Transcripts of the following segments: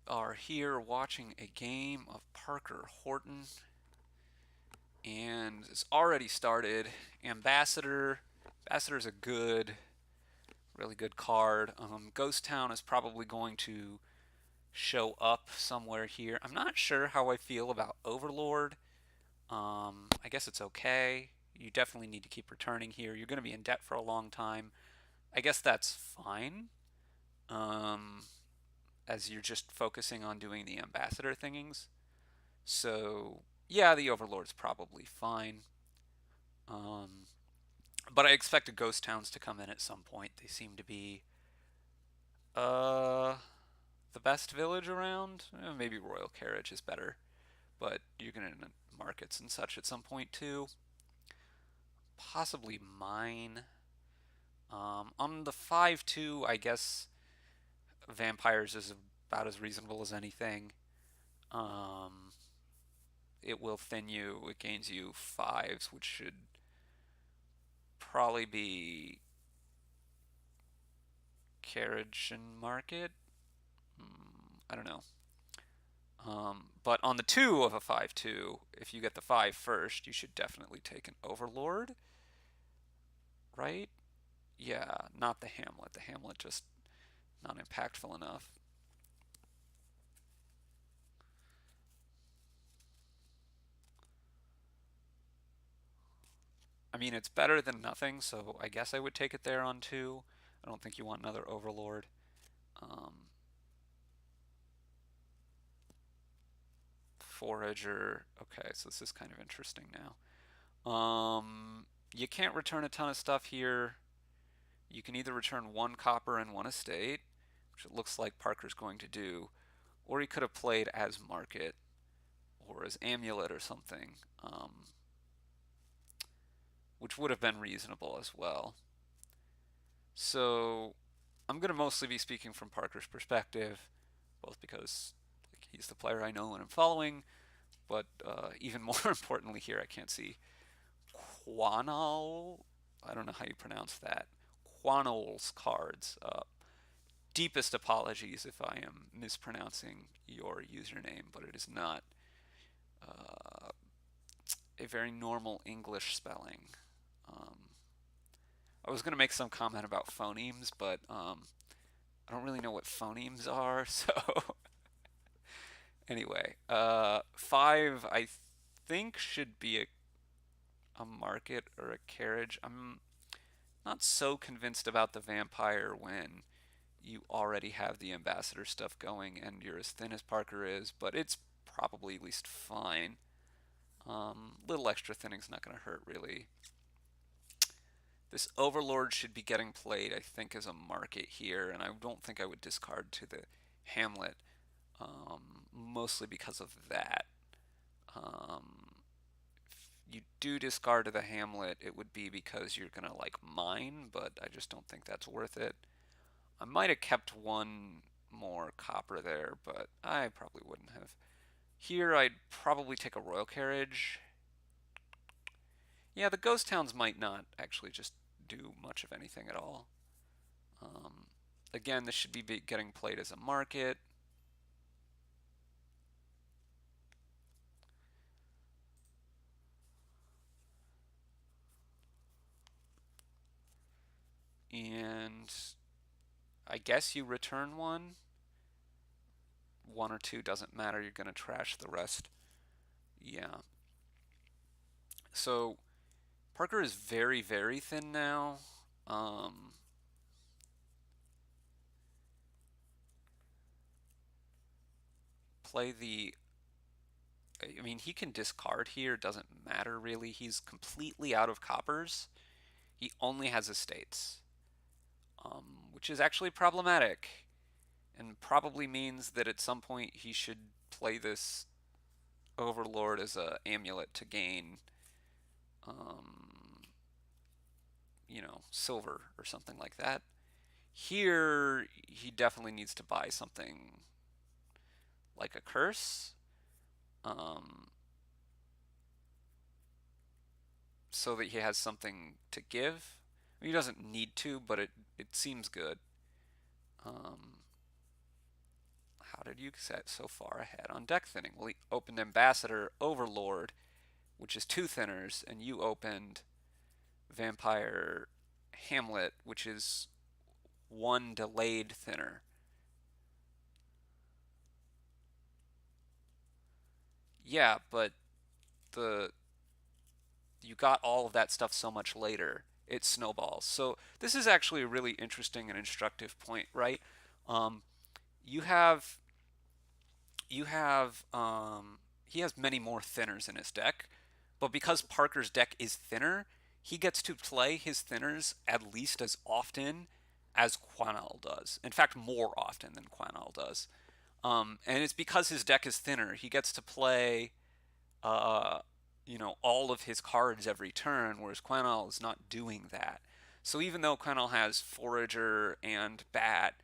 are here watching a game of Parker Horton, and it's already started. Ambassador. Ambassador's a really good card. Ghost Town is probably going to show up somewhere here. I'm not sure how I feel about Overlord. I guess it's okay. You definitely need to keep returning here. You're going to be in debt for a long time. I guess that's fine. Um, as you're just focusing on doing the ambassador thingings. So yeah, the Overlord's probably fine. Um, but I expected ghost towns to come in at some point. They seem to be uh the best village around. Maybe Royal Carriage is better, but you're gonna need markets and such at some point too. Possibly mine. On the 5-2, I guess vampires is about as reasonable as anything. Um, it will thin you. It gains you fives, which should probably be carriage and market. I don't know. But on the two of a 5-2, if you get the 5 first, you should definitely take an Overlord, right? Yeah, not the Hamlet. The Hamlet just not impactful enough. I mean, it's better than nothing, so I guess I would take it there on 2. I don't think you want another Overlord. Um, Forager. Okay, so this is kind of interesting now. You can't return a ton of stuff here. You can either return 1 copper and 1 estate, which it looks like Parker's going to do, or he could have played as market or as amulet or something, which would have been reasonable as well. So I'm going to mostly be speaking from Parker's perspective, both because he's the player I know and I'm following, but even more importantly here, I can't see Quanol. I don't know how you pronounce that. Quanol's cards. Deepest apologies if I am mispronouncing your username, but it is not uh, a very normal English spelling. Um, I was going to make some comment about phonemes, but I don't really know what phonemes are, so anyway, 5 I think should be a market or a carriage. I'm not so convinced about the vampire when you already have the ambassador stuff going and you're as thin as Parker is, but it's probably at least fine. Little extra thinning's not going to hurt really. This Overlord should be getting played, I think, as a market here, and I don't think I would discard to the Hamlet, mostly because of that. Um, if you do discard to the Hamlet, it would be because you're going to like mine, but I just don't think that's worth it. I might have kept 1 more copper there, but I probably wouldn't have. Here, I'd probably take a royal carriage. Yeah, the ghost towns might not actually just do much of anything at all. Um, Again, this should be getting played as a market. And I guess you return 1. 1 or 2 doesn't matter. You're going to trash the rest. Yeah. So Parker is very, very thin now. Um, Play the. I mean, he can discard here. Doesn't matter really. He's completely out of coppers. He only has estates, which is actually problematic, and probably means that at some point he should play this Overlord as a amulet to gain, um, silver or something like that. Here, he definitely needs to buy something like a curse, um, so that he has something to give. I mean, he doesn't need to, but it seems good. Um, did you set so far ahead on deck thinning? Well, he opened Ambassador Overlord, which is two thinners, and you opened Vampire Hamlet, which is one delayed thinner. Yeah, but the you got all of that stuff so much later. It snowballs. So this is actually a really interesting and instructive point, right? Um, you have he has many more thinners in his deck, but because Parker's deck is thinner, he gets to play his thinners at least as often as Quanal does. In fact, more often than Quanal does. And it's because his deck is thinner. He gets to play uh, all of his cards every turn, whereas Quenal is not doing that. So even though Quenal has Forager and Bat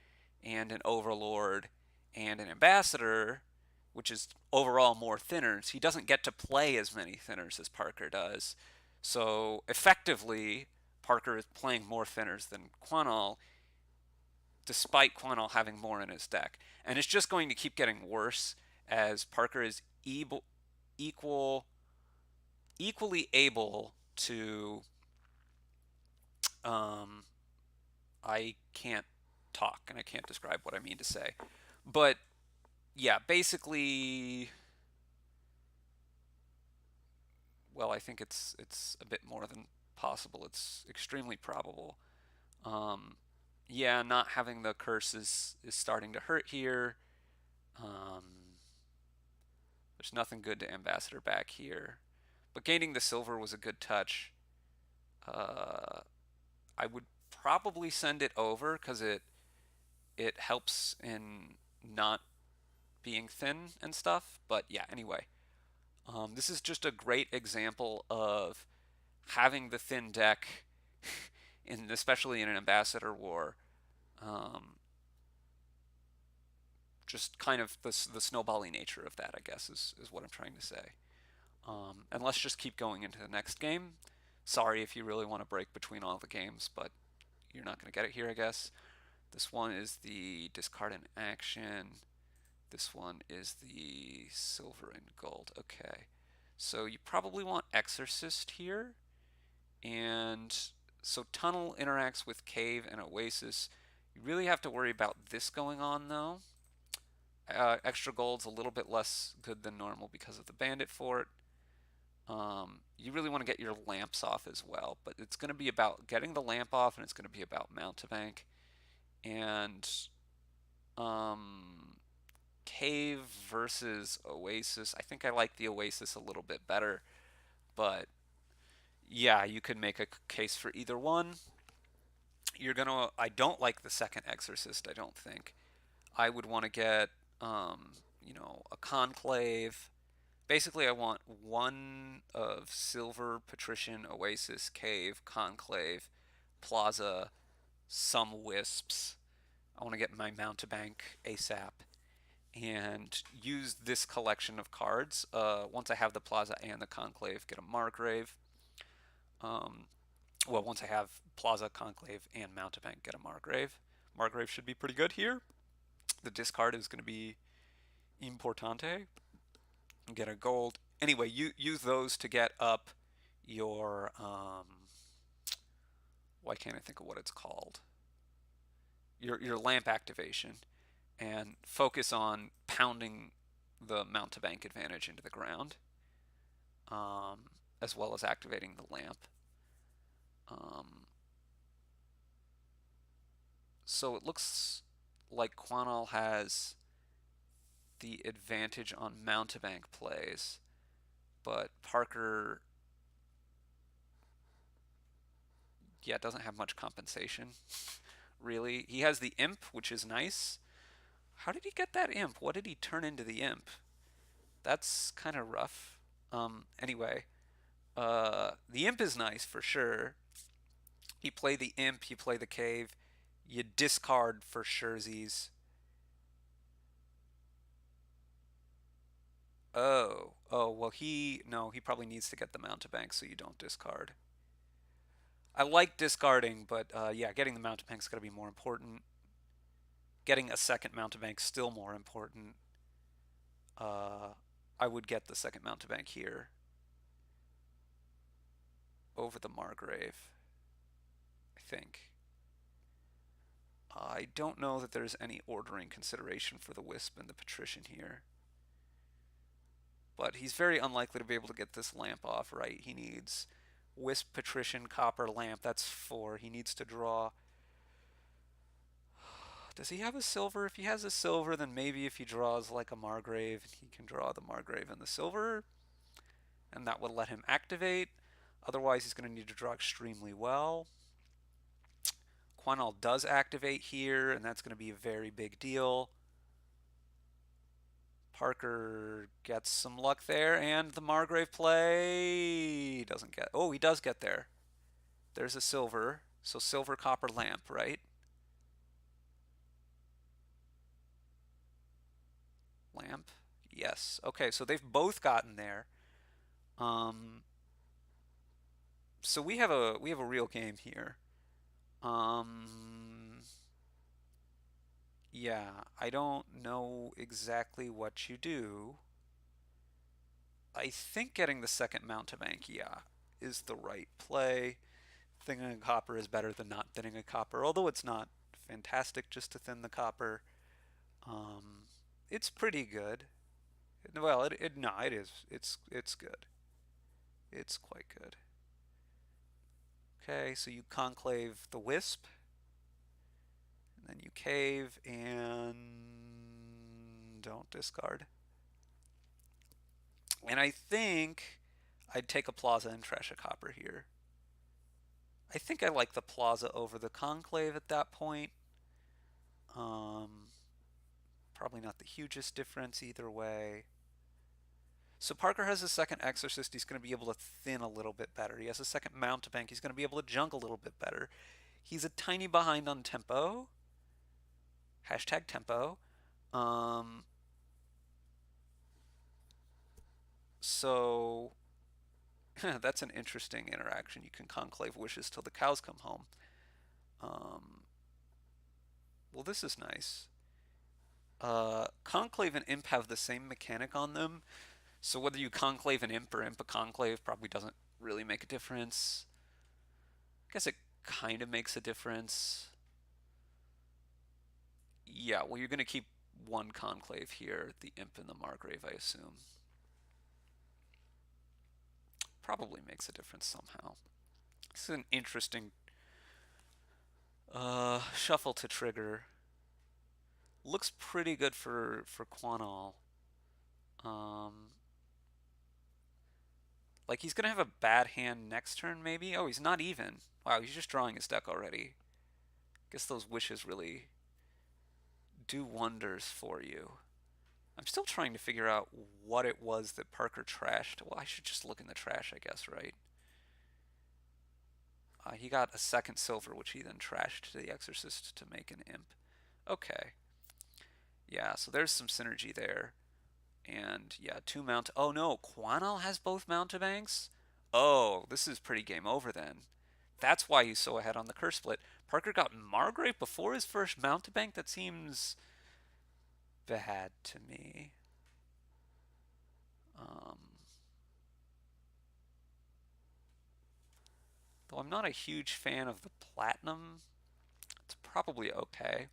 and an Overlord and an Ambassador, which is overall more thinners, he doesn't get to play as many thinners as Parker does. So effectively, Parker is playing more thinners than Quenal, despite Quenal having more in his deck. And it's just going to keep getting worse as Parker is equal equally able to um, I can't talk and I can't describe what I mean to say. But yeah, basically, well, I think it's a bit more than possible. It's extremely probable. Um, yeah, not having the curse is starting to hurt here. Um, there's nothing good to Ambassador back here. But gaining the silver was a good touch. Uh, I would probably send it over because it helps in not being thin and stuff. But yeah, anyway, this is just a great example of having the thin deck, especially in an ambassador war. Um, just kind of the snowballing nature of that, I guess, is what I'm trying to say. And let's just keep going into the next game. Sorry if you really want to break between all the games, but you're not going to get it here, I guess. This one is the discard an action. This one is the silver and gold. Okay. So you probably want Exorcist here. And so Tunnel interacts with Cave and Oasis. You really have to worry about this going on, though. Extra gold's a little bit less good than normal because of the Bandit Fort. You really want to get your lamps off as well, but it's going to be about getting the lamp off, and it's going to be about Mountebank. And um, Cave versus Oasis. I think I like the Oasis a little bit better, but yeah, you could make a case for either one. I don't like the second Exorcist, I don't think. I would want to get, a Conclave. Basically, I want one of Silver, Patrician, Oasis, Cave, Conclave, Plaza, some Wisps. I want to get my Mountebank ASAP and use this collection of cards. Once I have the Plaza and the Conclave, get a Margrave. Um, well, once I have Plaza, Conclave, and Mountebank, get a Margrave. Margrave should be pretty good here. The discard is going to be Importante. Get a gold. Anyway, you use those to get up your why can't I think of what it's called? Your lamp activation, and focus on pounding the Mountebank advantage into the ground, as well as activating the lamp. Um, so it looks like Quanal has the advantage on Mountebank plays, but Parker, yeah, doesn't have much compensation, really. He has the Imp, which is nice. How did he get that Imp? What did he turn into the Imp? That's kind of rough. Anyway, the Imp is nice for sure. You play the Imp, you play the Cave, you discard for surezies. Well, no, he probably needs to get the Mountebank so you don't discard. I like discarding, but yeah, getting the Mountebank's got to be more important. getting a second mountebank still more important. Uh, I would get the second mountebank here over the Margrave, I think. I don't know that there's any ordering consideration for the Wisp and the Patrician here. But he's very unlikely to be able to get this lamp off, right? He needs Wisp, Patrician, Copper, Lamp. That's 4. He needs to draw. Does he have a silver? If he has a silver, then maybe if he draws like a Margrave, he can draw the Margrave and the silver, and that would let him activate. Otherwise, he's going to need to draw extremely well. Quanal does activate here, and that's going to be a very big deal. Parker gets some luck there, and the Margrave play doesn't get. Oh, he does get there. There's a silver. So silver, copper, lamp, right? Lamp. Yes. Okay, so they've both gotten there. Um, so we have a real game here. Um, yeah, I don't know exactly what you do. I think getting the second mountebank, yeah, is the right play. Thinning a copper is better than not thinning a copper, although it's not fantastic just to thin the copper. Um, it's pretty good. Well, no, it is. It's good. It's quite good. Okay, so you conclave the wisp, and then you cave and don't discard. And I think I'd take a plaza and trash a copper here. I think I like the plaza over the conclave at that point. Um, Probably not the hugest difference either way. So Parker has a second Exorcist. He's going to be able to thin a little bit better. He has a second Mountebank. He's going to be able to junk a little bit better. He's a tiny behind on tempo. Hashtag tempo. Um, so that's an interesting interaction. You can conclave wishes till the cows come home. Um, well, this is nice. Conclave and Imp have the same mechanic on them, so whether you conclave an Imp or Imp a conclave probably doesn't really make a difference. I guess it kind of makes a difference. Yeah, well, you're going to keep one conclave here, the Imp and the Margrave, I assume. Probably makes a difference somehow. This is an interesting shuffle to trigger. Looks pretty good for Quanal. Um, like he's gonna have a bad hand next turn, maybe. Oh, he's not even. Wow, he's just drawing his deck already. Guess those wishes really do wonders for you. I'm still trying to figure out what it was that Parker trashed. Well, I should just look in the trash, I guess, right? He got a second silver, which he then trashed to the Exorcist to make an imp. Okay. Yeah, so there's some synergy there. And yeah, two mount. Oh no, Quanal has both mountebanks? Oh, this is pretty game over then. That's why he's so ahead on the curse split. Parker got Margrave before his first mountebank? That seems bad to me. Um, though I'm not a huge fan of the platinum, it's probably okay.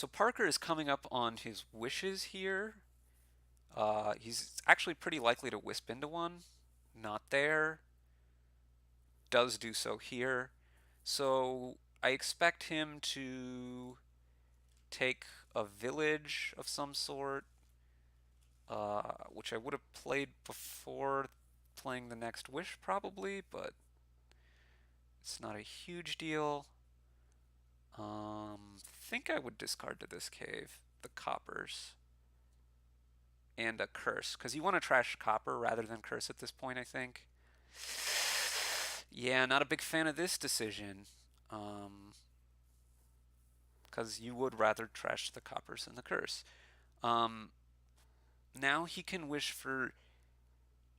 So Parker is coming up on his wishes here. He's actually pretty likely to wisp into one. Not there. Does do so here. So I expect him to take a village of some sort, which I would have played before playing the next wish probably, but it's not a huge deal. Think I would discard to this cave the coppers and a curse, because you want to trash copper rather than curse at this point, I think. Yeah, not a big fan of this decision. Because you would rather trash the coppers than the curse. Um, Now he can wish for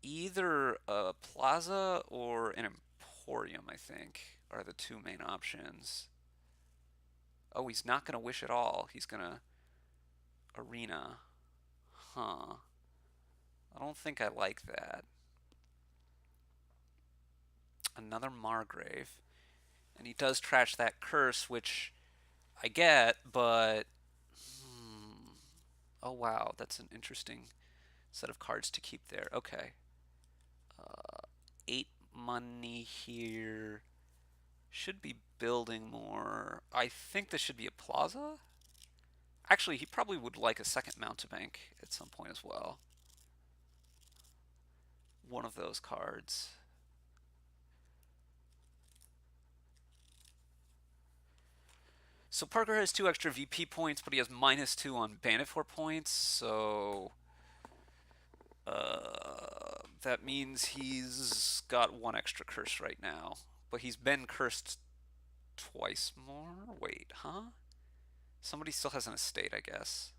either a plaza or an emporium, I think, are the two main options. Oh, he's not going to wish at all. He's going to arena. Huh. I don't think I like that. Another Margrave. And he does trash that curse, which I get, but. Hmm. Oh, wow. That's an interesting set of cards to keep there. Okay. 8 money here. Should be building more. I think this should be a plaza. Actually, he probably would like a second mountebank at some point as well. One of those cards. So Parker has 2 extra VP points, but he has -2 on Bannerford points, so that means he's got 1 extra curse right now. But he's been cursed twice more? Wait, huh? Somebody still has an estate, I guess.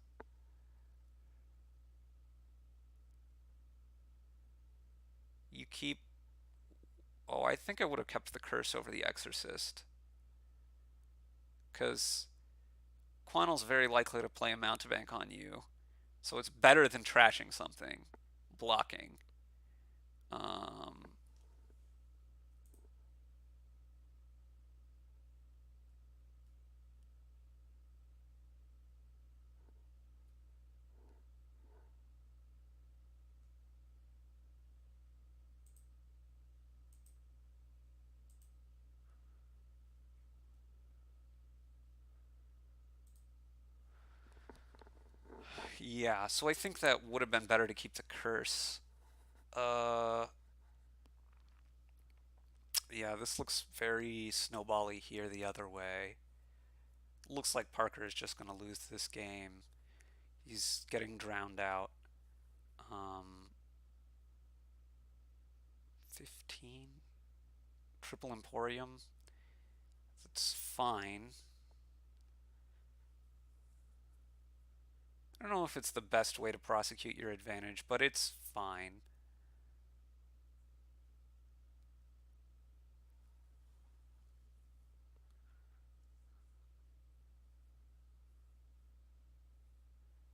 You keep... Oh, I think I would have kept the curse over the Exorcist. Because Quantel's very likely to play a mountebank on you. So it's better than trashing something, blocking. Um, yeah, so I think that would have been better to keep the curse. Uh, yeah, this looks very snowbally here the other way. Looks like Parker is just going to lose this game. He's getting drowned out. Um, 15? Triple Emporium? That's fine. I don't know if it's the best way to prosecute your advantage, but it's fine.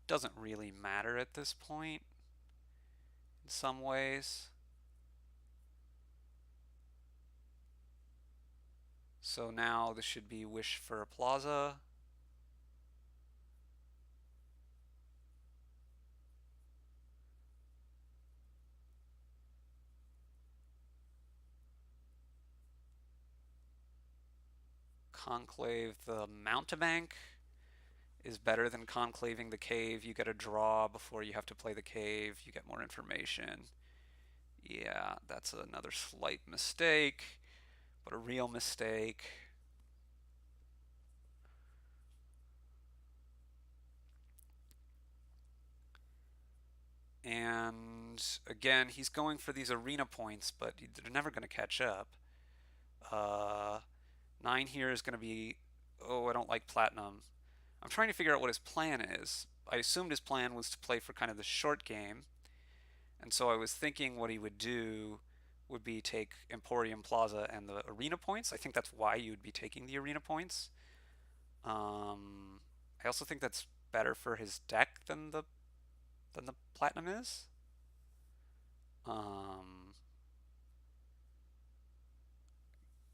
Doesn't really matter at this point in some ways. So now this should be Wish for a Plaza. Conclave the Mountebank is better than conclaving the cave. You get a draw before you have to play the cave. You get more information. Yeah, that's another slight mistake, but a real mistake. And again, he's going for these arena points, but they're never going to catch up. Uh, 9 here is going to be, oh, I don't like platinum. I'm trying to figure out what his plan is. I assumed his plan was to play for kind of the short game, and so I was thinking what he would do would be take Emporium Plaza and the arena points. I think that's why you would be taking the arena points. I also think that's better for his deck than the platinum is. Um,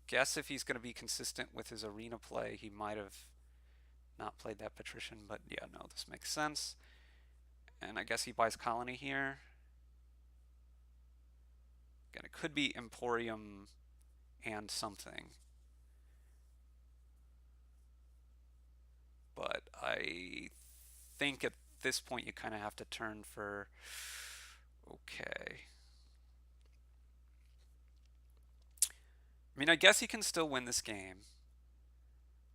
guess if he's going to be consistent with his arena play, he might have not played that patrician, but yeah, no, this makes sense. And I guess he buys colony here. Again, it could be Emporium and something. But I think at this point you kind of have to turn for okay. I mean, I guess he can still win this game,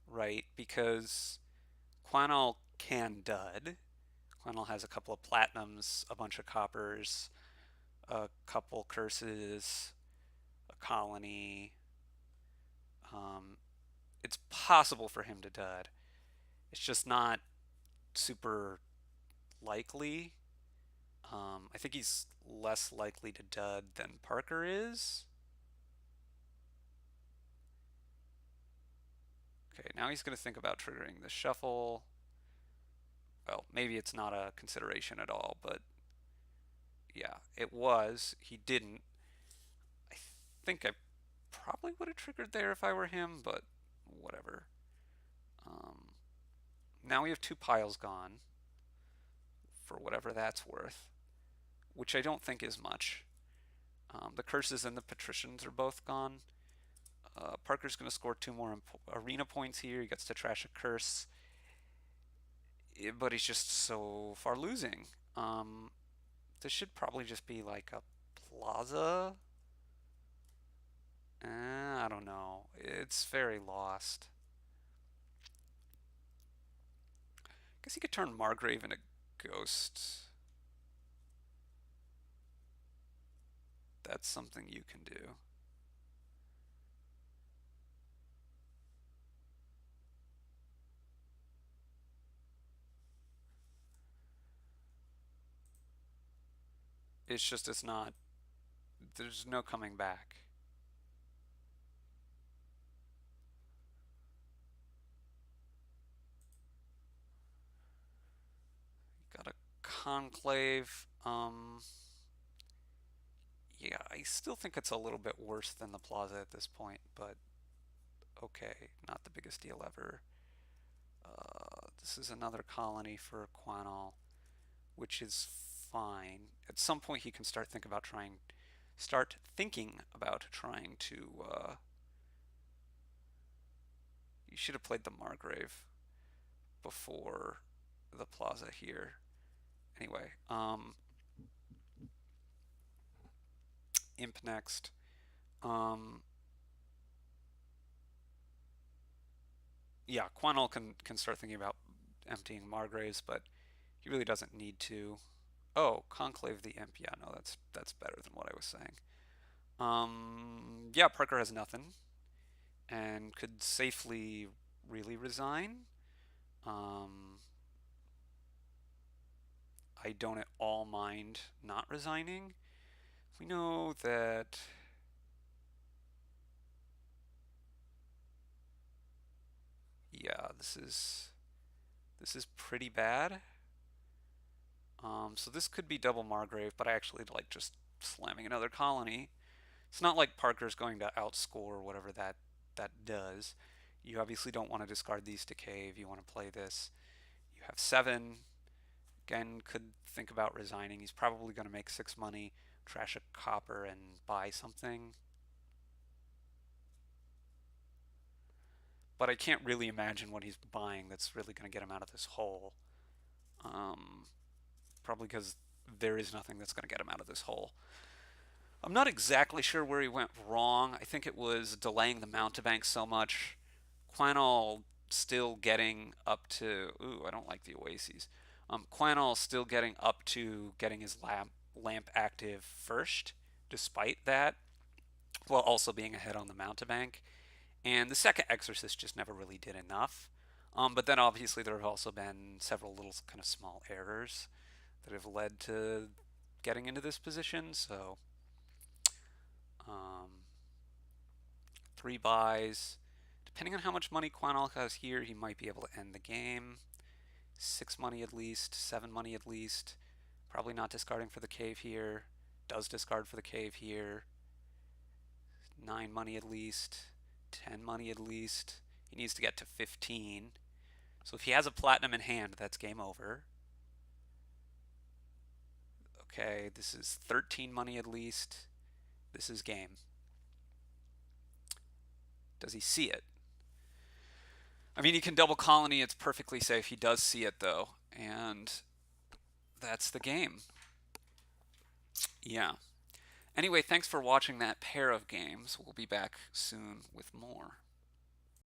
right? Because Quanal can dud. Quanal has a couple of platinums, a bunch of coppers, a couple curses, a colony. Um, it's possible for him to dud. It's just not super likely. I think he's less likely to dud than Parker is. Okay, now he's going to think about triggering the shuffle. Well, maybe it's not a consideration at all, but yeah, it was. He didn't. I think I probably would have triggered there if I were him, but whatever. Um, Now we have two piles gone for whatever that's worth, which I don't think is much. The curses and the patricians are both gone. Parker's going to score two more arena points here. He gets to trash a curse, but he's just so far losing. This should probably just be like a plaza. I don't know. It's very lost. Guess he could turn Margrave into Ghost. That's something you can do. It's just, it's not, there's no coming back. Got a Conclave. Yeah, I still think it's a little bit worse than the Plaza at this point, but okay, not the biggest deal ever. This is another colony for Quanal, which is fine. At some point, he can start thinking about trying to. You should have played the Margrave before the Plaza here. Anyway, Imp next. Yeah, Quanal can start thinking about emptying Margraves, but he really doesn't need to. Oh, Conclave the Imp. Yeah, no, that's better than what I was saying. Yeah, Parker has nothing and could safely really resign. Um, I don't at all mind not resigning. We know that. Yeah, this is pretty bad. So this could be double Margrave, but I actually like just slamming another colony. It's not like Parker's going to outscore whatever that does. You obviously don't want to discard these to cave. You want to play this. You have 7. Again, could think about resigning. He's probably going to make 6 money, trash a copper, and buy something. But I can't really imagine what he's buying that's really going to get him out of this hole. Um, Probably because there is nothing that's going to get him out of this hole. I'm not exactly sure where he went wrong. I think it was delaying the mountebank so much. Quanal still getting up to. Ooh, I don't like the oases. Quanal still getting up to getting his lamp active first, despite that, while also being ahead on the mountebank. And the second exorcist just never really did enough. But then obviously there have also been several little kind of small errors that have led to getting into this position. So um, 3 buys. Depending on how much money Quanal has here, he might be able to end the game. 6 money at least, 7 money at least. Probably not discarding for the cave here. Does discard for the cave here. 9 money at least. 10 money at least. He needs to get to 15. So if he has a platinum in hand, that's game over. Okay, this is 13 money at least. This is game. Does he see it? I mean, he can double colony. It's perfectly safe. He does see it, though. And that's the game. Yeah. Anyway, thanks for watching that pair of games. We'll be back soon with more.